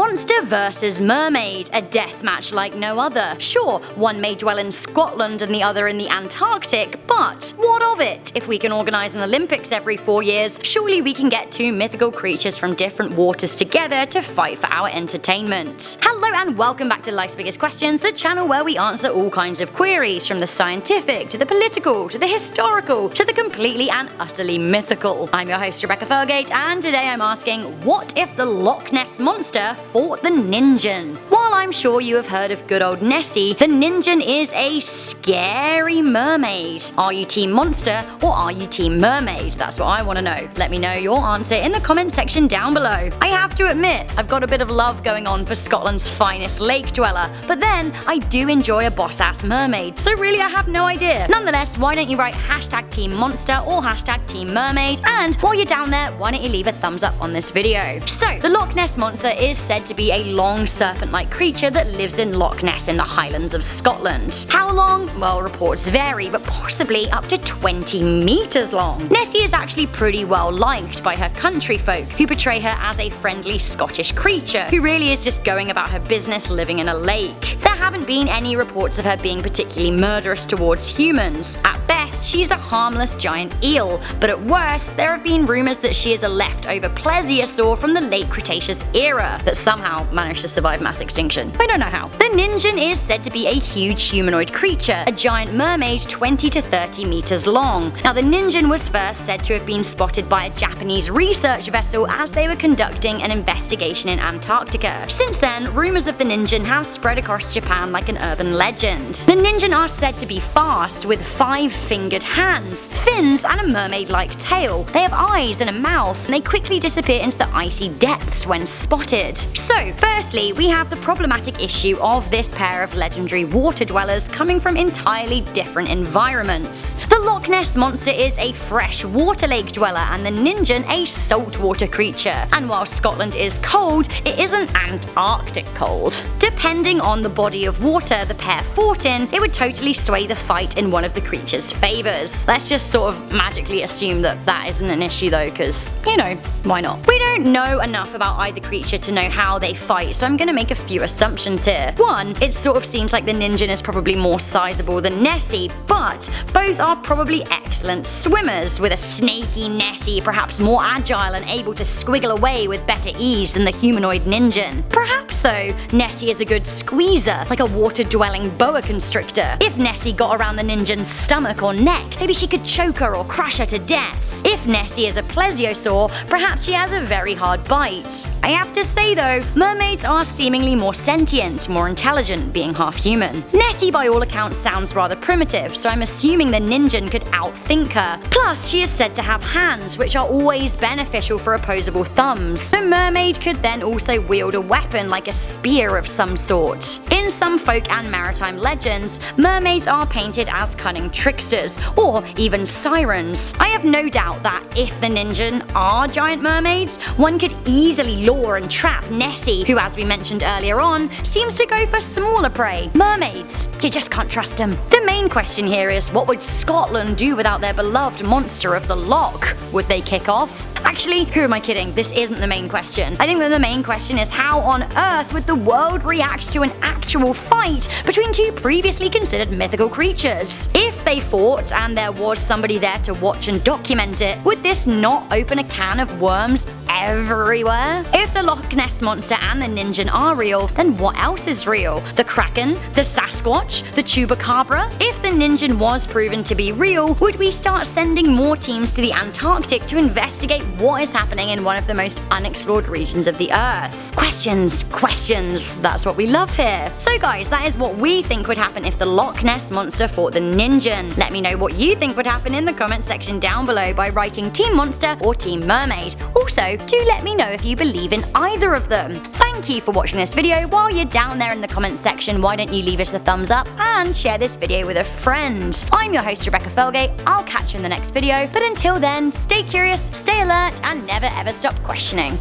Monster vs. Mermaid, a deathmatch like no other. Sure, one may dwell in Scotland and the other in the Antarctic, but what of it? If we can organise an Olympics every 4 years, surely we can get two mythical creatures from different waters together to fight for our entertainment. Hello and welcome back to Life's Biggest Questions, the channel where we answer all kinds of queries, from the scientific, to the political, to the historical, to the completely and utterly mythical. I'm your host Rebecca Felgate, and today I'm asking, what if the Loch Ness Monster fought the Ningen? While I'm sure you have heard of good old Nessie, the Ningen is a scary mermaid. Are you team monster or are you team mermaid? That's what I want to know. Let me know your answer in the comment section down below. I have to admit, I've got a bit of love going on for Scotland's finest lake dweller, but then I do enjoy a boss-ass mermaid, so really I have no idea. Nonetheless, why don't you write hashtag team monster or hashtag team mermaid, and while you're down there, why don't you leave a thumbs up on this video. So, the Loch Ness Monster is said to be a long serpent-like creature that lives in Loch Ness in the Highlands of Scotland. How long? Well, reports vary, but possibly up to 20 meters long. Nessie is actually pretty well liked by her country folk, who portray her as a friendly Scottish creature who really is just going about her business living in a lake. There haven't been any reports of her being particularly murderous towards humans. At best, she's a harmless giant eel, but at worst, there have been rumors that she is a leftover plesiosaur from the late Cretaceous era that somehow managed to survive mass extinction. I don't know how. The Ningen is said to be a huge humanoid creature, a giant mermaid 20 to 30 meters long. Now, the Ningen was first said to have been spotted by a Japanese research vessel as they were conducting an investigation in Antarctica. Since then, rumors of the Ningen have spread across Japan like an urban legend. The Ningen are said to be fast, with 5-fingered hands, fins, and a mermaid-like tail. They have eyes and a mouth, and they quickly disappear into the icy depths when spotted. So, firstly, we have the problematic issue of this pair of legendary water dwellers coming from entirely different environments. The Loch Ness Monster is a freshwater lake dweller, and the Ningen a saltwater creature. And while Scotland is cold, it isn't Antarctic cold. Depending on the body of water the pair fought in, it would totally sway the fight in one of the creature's favors. Let's just sort of magically assume that that isn't an issue though, because, you know, why not? We don't know enough about either creature to know how they fight, so I'm gonna make a few assumptions here. One, it sort of seems like the Ningen is probably more sizable than Nessie, but both are probably excellent swimmers, with a snaky Nessie perhaps more agile and able to squiggle away with better ease than the humanoid Ningen. Perhaps though, Nessie is a good squeezer, like a water-dwelling boa constrictor. If Nessie got around the Ningen's stomach or neck, maybe she could choke her or crush her to death. If Nessie is a plesiosaur, perhaps she has a very hard bite. I have to say though, mermaids are seemingly more sentient, more intelligent, being half human. Nessie by all accounts sounds rather primitive, so I'm assuming the Ningen could outthink her. Plus, she is said to have hands, which are always beneficial for opposable thumbs. The mermaid could then also wield a weapon like a spear of some sort. In some folk and maritime legends, mermaids are painted as cunning tricksters, or even sirens. I have no doubt that if the Ningen are giant mermaids, one could easily lure and trap Nessie, who, as we mentioned earlier on, seems to go for smaller prey. Mermaids, you just can't trust them. The main question here is, what would Scotland do without their beloved monster of the loch? Would they kick off? Actually, who am I kidding? This isn't the main question. I think that the main question is, how on earth would the world react to an actual fight between two previously considered mythical creatures? If they fought and there was somebody there to watch and document it, would this not open a can of worms everywhere? If the Loch Ness Monster and the Ningen are real, then what else is real? The Kraken? The Sasquatch? The Chupacabra? If the Ningen was proven to be real, would we start sending more teams to the Antarctic to investigate what is happening in one of the most unexplored regions of the Earth? Questions, that's what we love here. So guys, that is what we think would happen if the Loch Ness Monster fought the Ningen. Let me know what you think would happen in the comment section down below by writing Team Monster or Team Mermaid. Also, do let me know if you believe in either of them. Thank you for watching this video. While you're down there in the comment section, why don't you leave us a thumbs up and share this video with a friend. I'm your host Rebecca Felgate. I'll catch you in the next video, but until then, stay curious, stay alert, and never ever stop questioning.